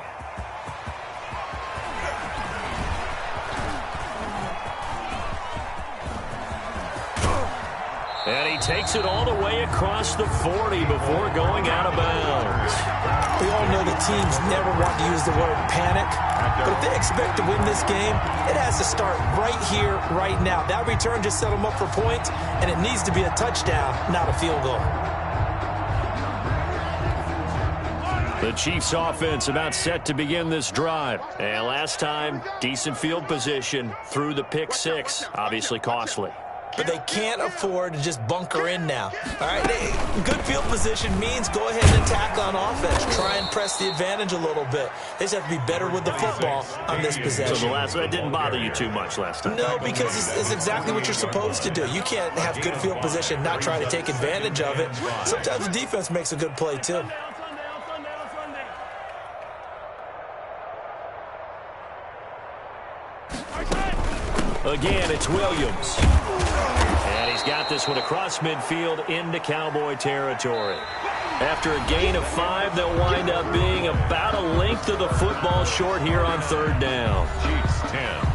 And he takes it all the way across the 40 before going out of bounds. We all know that teams never want to use the word panic, but if they expect to win this game, it has to start right here, right now. That return just set them up for points, and it needs to be a touchdown, not a field goal. The Chiefs offense about set to begin this drive. And last time, decent field position through the pick 6, obviously costly. But they can't afford to just bunker in now. All right, good field position means go ahead and attack on offense. Try and press the advantage a little bit. They just have to be better with the football on this possession. So that didn't bother you too much last time? No, because it's exactly what you're supposed to do. You can't have good field position, not try to take advantage of it. Sometimes the defense makes a good play, too. Again, it's Williams. And he's got this one across midfield into Cowboy territory. After a gain of 5, they'll wind up being about a length of the football short here on 3rd down. Chiefs 10.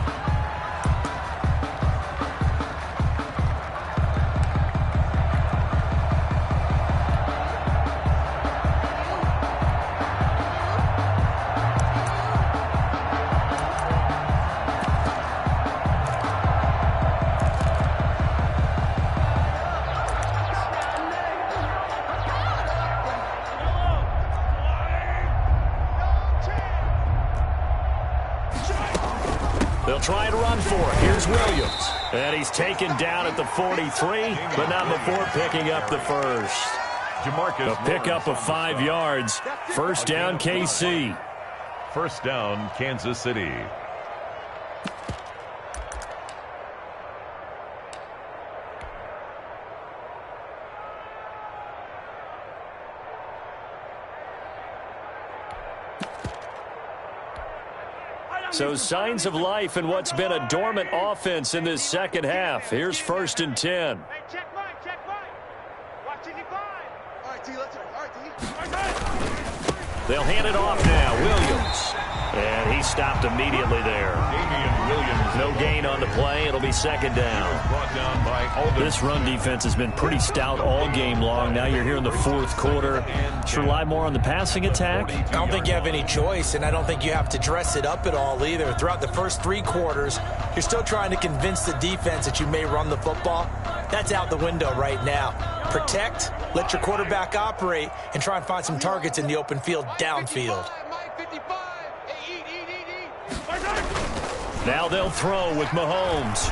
They'll try to run for it. Here's Williams. And he's taken down at the 43, but not before picking up the first. A pickup of 5 yards. 1st down, KC. 1st down, Kansas City. So signs of life in what's been a dormant offense in this second half. Here's 1st and 10. Hey, check Mike, check Mike. Watch it, all right, T, let's go. All right, T. They'll hand it off now. Williams. And he stopped immediately there. No gain on the play. It'll be 2nd down. This run defense has been pretty stout all game long. Now you're here in the 4th quarter. Just rely more on the passing attack. I don't think you have any choice, and I don't think you have to dress it up at all either. Throughout the first 3 quarters, you're still trying to convince the defense that you may run the football. That's out the window right now. Protect, let your quarterback operate, and try and find some targets in the open field downfield. Now they'll throw with Mahomes.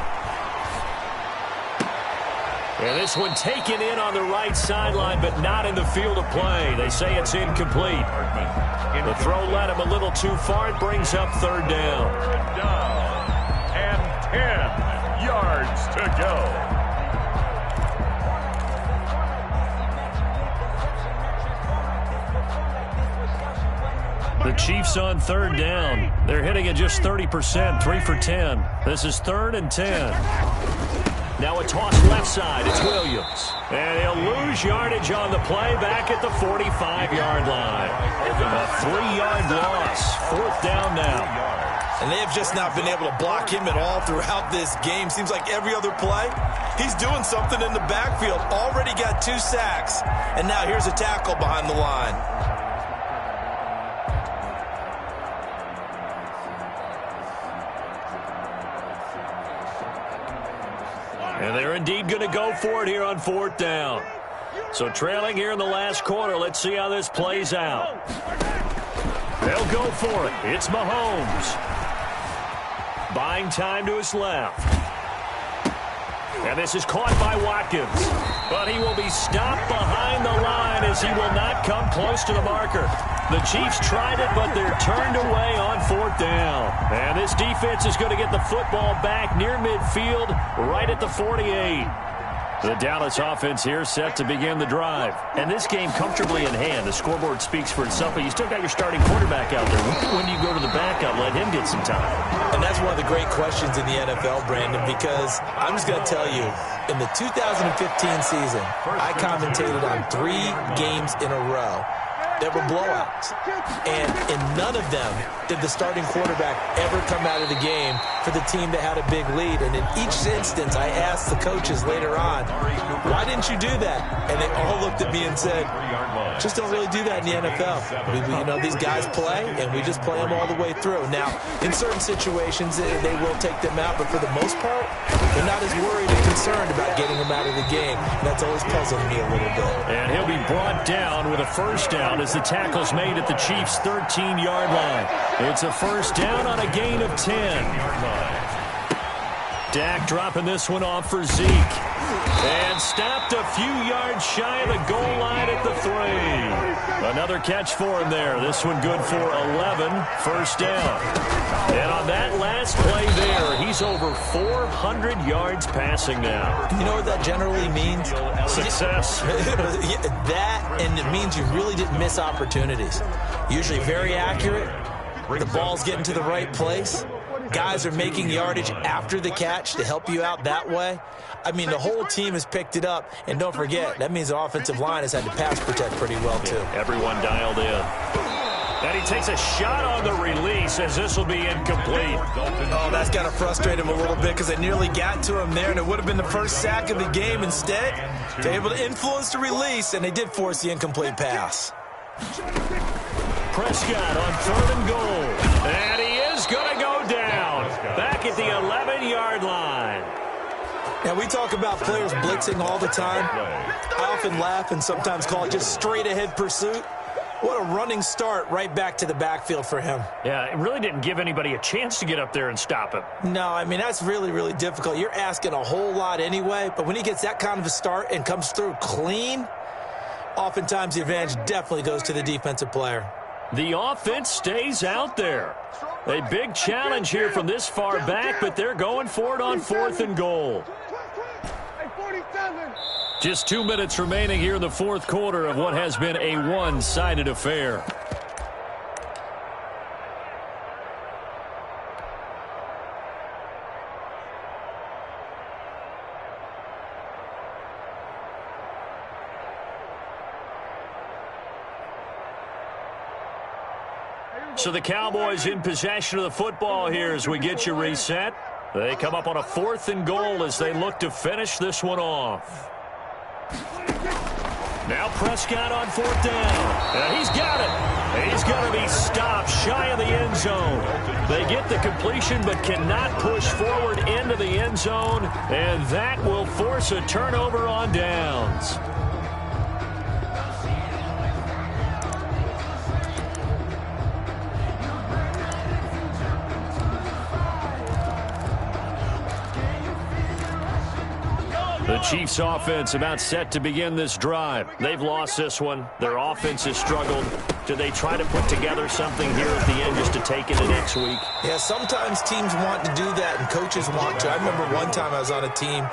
And this one taken in on the right sideline, but not in the field of play. They say it's incomplete. The throw led him a little too far. It brings up 3rd down. And 10 yards to go. The Chiefs on 3rd down. They're hitting at just 30%, 3 for 10. This is 3rd and 10. Now a toss left side. It's Williams. And he'll lose yardage on the play back at the 45-yard line. A 3-yard loss. 4th down now. And they have just not been able to block him at all throughout this game. Seems like every other play, he's doing something in the backfield. Already got 2 sacks. And now here's a tackle behind the line. And they're indeed going to go for it here on 4th down. So trailing here in the last quarter. Let's see how this plays out. They'll go for it. It's Mahomes. Buying time to his left. And this is caught by Watkins. But he will be stopped behind the line as he will not come close to the marker. The Chiefs tried it, but they're turned away on 4th down. And this defense is going to get the football back near midfield, right at the 48. The Dallas offense here set to begin the drive. And this game comfortably in hand. The scoreboard speaks for itself, but you still got your starting quarterback out there. When do you go to the backup, let him get some time? And that's one of the great questions in the NFL, Brandon, because I'm just going to tell you, in the 2015 season, I commentated on 3 games in a row that were blowouts. And in none of them did the starting quarterback ever come out of the game for the team that had a big lead. And in each instance, I asked the coaches later on, why didn't you do that? And they all looked at me and said, just don't really do that in the NFL. You know, these guys play, and we just play them all the way through. Now, in certain situations, they will take them out, but for the most part, they're not as worried and concerned about getting them out of the game. And that's always puzzled me a little bit. And he'll be brought down with a 1st down as the tackle's made at the Chiefs' 13-yard line. It's a 1st down on a gain of 10. Dak dropping this one off for Zeke. And stopped a few yards shy of the goal line at the 3. Another catch for him there. This one good for 11. 1st down. And on that last play there, he's over 400 yards passing now. You know what that generally means? Success. That, and it means you really didn't miss opportunities. Usually very accurate. The ball's getting to the right place. Guys are making yardage after the catch to help you out that way. I mean, the whole team has picked it up. And don't forget, that means the offensive line has had to pass protect pretty well, too. Everyone dialed in. And he takes a shot on the release as this will be incomplete. Oh, that's got to frustrate him a little bit because they nearly got to him there, and it would have been the first sack of the game. Instead, they're able to influence the release, and they did force the incomplete pass. Prescott on 3rd and goal. And he is going to go down. Back at the 11-yard line. Now, we talk about players blitzing all the time. I often laugh and sometimes call it just straight-ahead pursuit. What a running start right back to the backfield for him. Yeah, it really didn't give anybody a chance to get up there and stop him. No, I mean, that's really, really difficult. You're asking a whole lot anyway, but when he gets that kind of a start and comes through clean, oftentimes the advantage definitely goes to the defensive player. The offense stays out there. A big challenge here from this far back, but they're going for it on 4th and goal. Just 2 minutes remaining here in the 4th quarter of what has been a one-sided affair. So the Cowboys in possession of the football here as we get you reset. They come up on a 4th and goal as they look to finish this one off. Now Prescott on 4th down. And he's got it. He's going to be stopped shy of the end zone. They get the completion but cannot push forward into the end zone. And that will force a turnover on downs. The Chiefs offense about set to begin this drive. They've lost this one. Their offense has struggled. Do they try to put together something here at the end just to take into next week? Yeah, sometimes teams want to do that and coaches want to. I remember one time I was on a team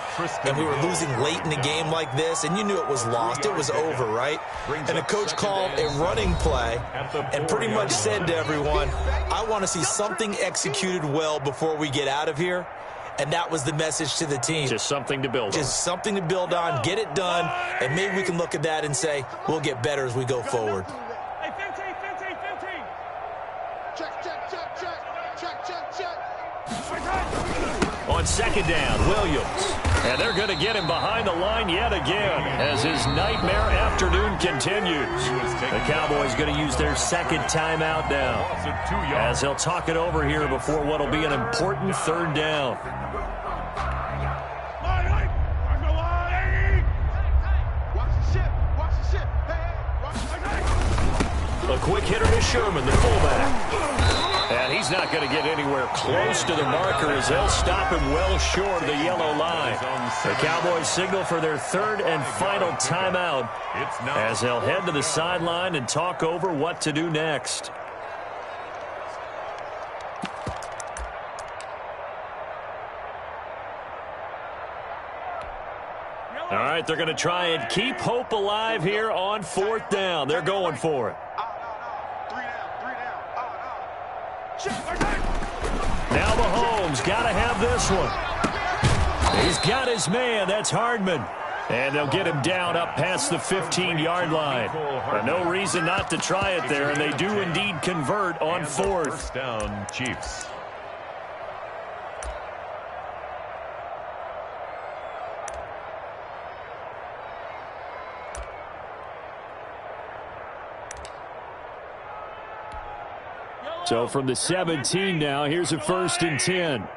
and we were losing late in a game like this and you knew it was lost. It was over, right? And the coach called a running play and pretty much said to everyone, I want to see something executed well before we get out of here. And that was the message to the team. Just something to build on. Just something to build on, get it done, and maybe we can look at that and say, we'll get better as we go forward. Hey, 15. Check. On 2nd down, Williams. And they're going to get him behind the line yet again as his nightmare afternoon continues. The Cowboys going to use their 2nd timeout now as they'll talk it over here before what will be an important 3rd down. A quick hitter to Sherman, the fullback. And he's not going to get anywhere close to the marker as they'll stop him well short of the yellow line. The Cowboys signal for their 3rd and final timeout as they'll head to the sideline and talk over what to do next. All right, they're going to try and keep hope alive here on 4th down. They're going for it. Now Mahomes got to have this one. He's got his man. That's Hardman. And they'll get him down up past the 15-yard line. But no reason not to try it there, and they do indeed convert on 4th. First down, Chiefs. So from the 17 now, here's a 1st and 10.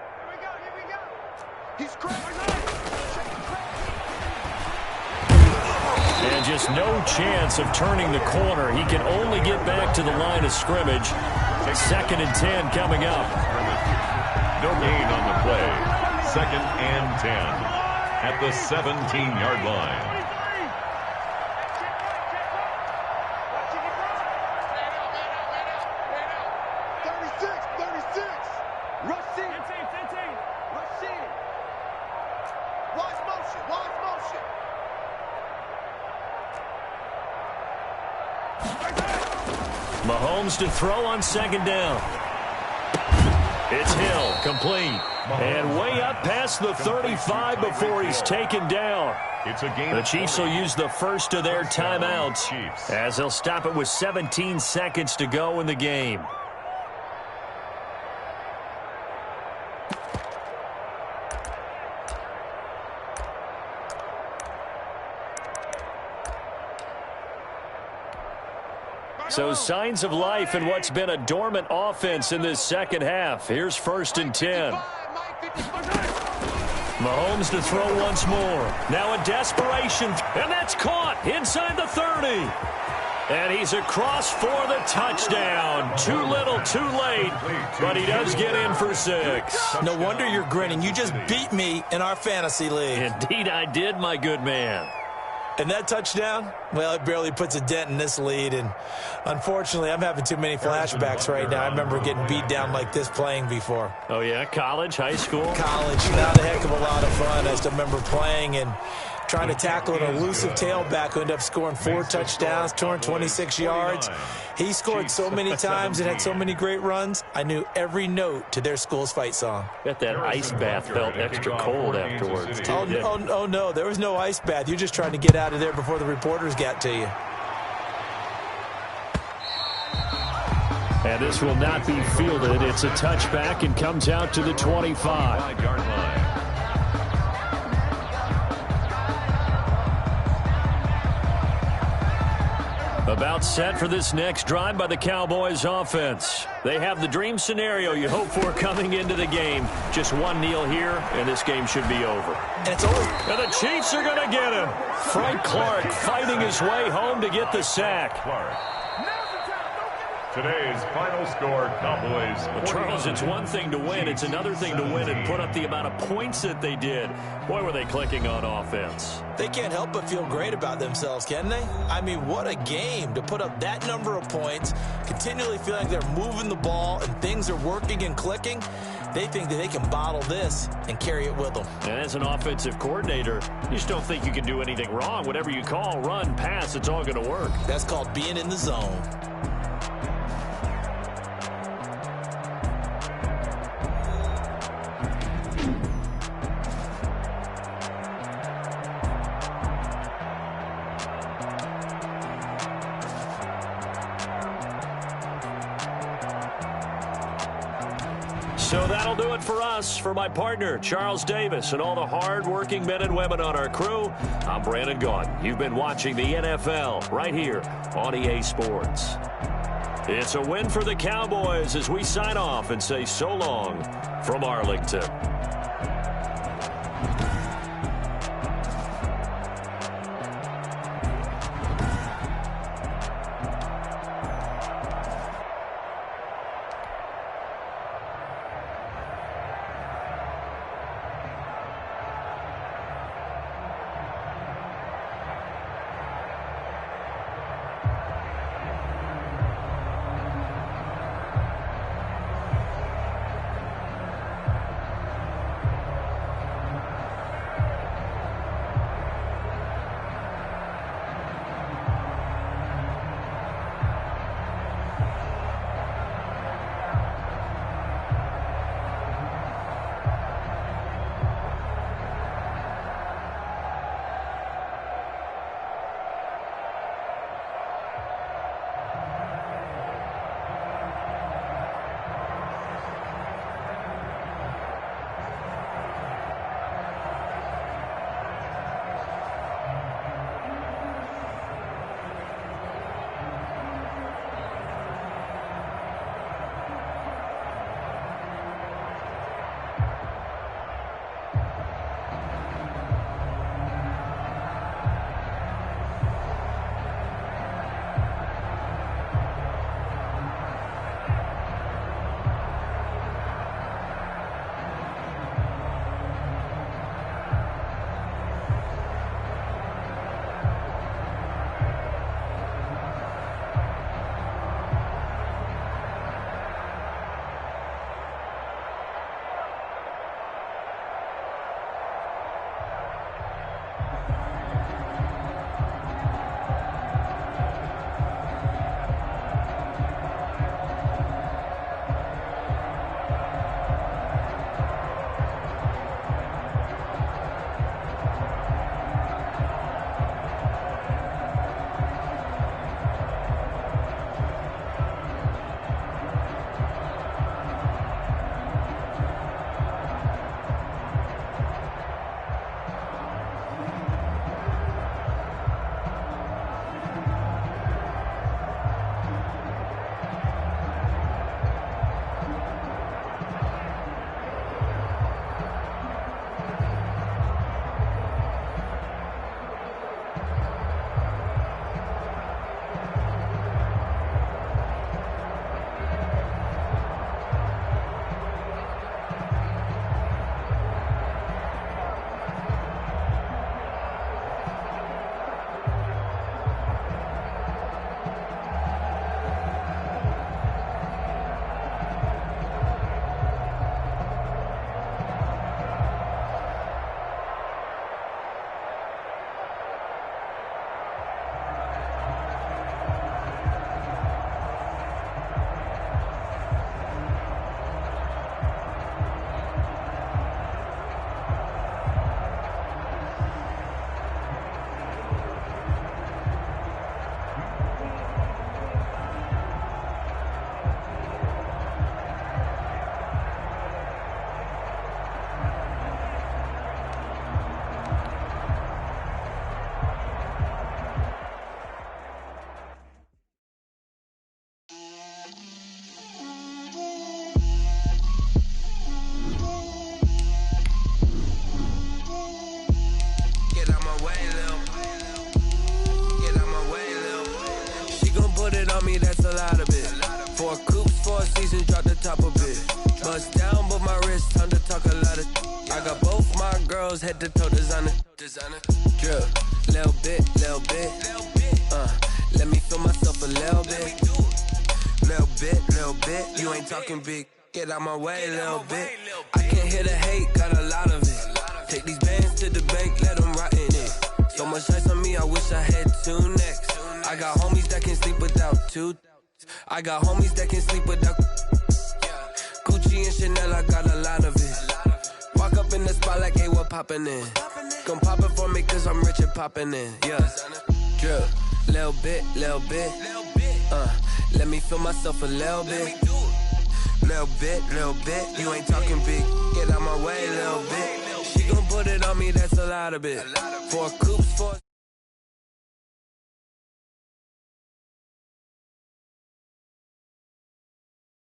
And just no chance of turning the corner. He can only get back to the line of scrimmage. 2nd and 10 coming up. No gain on the play. 2nd and 10 at the 17-yard line. Mahomes to throw on 2nd down. It's Hill, complete. And way up past the 35 before he's taken down. The Chiefs will use the first of their timeouts as they'll stop it with 17 seconds to go in the game. So signs of life in what's been a dormant offense in this 2nd half. Here's 1st and 10. Mahomes to throw once more. Now a desperation, and that's caught inside the 30. And he's across for the touchdown. Too little, too late, but he does get in for 6. No wonder you're grinning. You just beat me in our fantasy league. Indeed I did, my good man. And that touchdown, well, it barely puts a dent in this lead. And unfortunately, I'm having too many flashbacks right now. I remember getting beat down like this playing before. Oh, yeah? College, high school? College. Not a heck of a lot of fun. I still remember playing and trying to tackle an elusive tailback who ended up scoring 4 touchdowns, 226 yards. He scored so many times and had so many great runs, I knew every note to their school's fight song. Bet that ice bath felt extra cold afterwards. Oh, no, there was no ice bath. You're just trying to get out of there before the reporters got to you. And this will not be fielded. It's a touchback and comes out to the 25. 5-yard line. About set for this next drive by the Cowboys offense. They have the dream scenario you hope for coming into the game. Just one kneel here, and this game should be over. And it's over. And the Chiefs are going to get him. Frank Clark fighting his way home to get the sack. Clark. Today's final score, Cowboys. Well, Charles, it's one thing to win. It's another thing to win and put up the amount of points that they did. Boy, were they clicking on offense. They can't help but feel great about themselves, can they? I mean, what a game to put up that number of points, continually feeling they're moving the ball and things are working and clicking. They think that they can bottle this and carry it with them. And as an offensive coordinator, you just don't think you can do anything wrong. Whatever you call, run, pass, it's all going to work. That's called being in the zone. So that'll do it for us. For my partner, Charles Davis, and all the hard-working men and women on our crew, I'm Brandon Gaudin. You've been watching the NFL right here on EA Sports. It's a win for the Cowboys as we sign off and say so long from Arlington. season, drop the top a bit. Bust down, but my wrist, time to talk a lot of. I got both my girls head to toe designer. Drip, little bit. Let me feel myself a little bit. Little bit. You ain't talking big. Get out my way, little bit. I can't hear the hate, got a lot of it. Take these bands to the bank, let them rot in it. So much ice on me, I wish I had 2 necks. I got homies that can sleep without 2. I got homies that can sleep without Gucci and Chanel, I got a lot of it. Walk up in the spot like, hey, what poppin' in? Come pop it for me, cause I'm rich and poppin' in. Yeah, drip, little bit. Let me feel myself a little bit. Little bit. You ain't talking big. Get out my way, little bit. She gon' put it on me, that's a lot of it. 4 coops, 4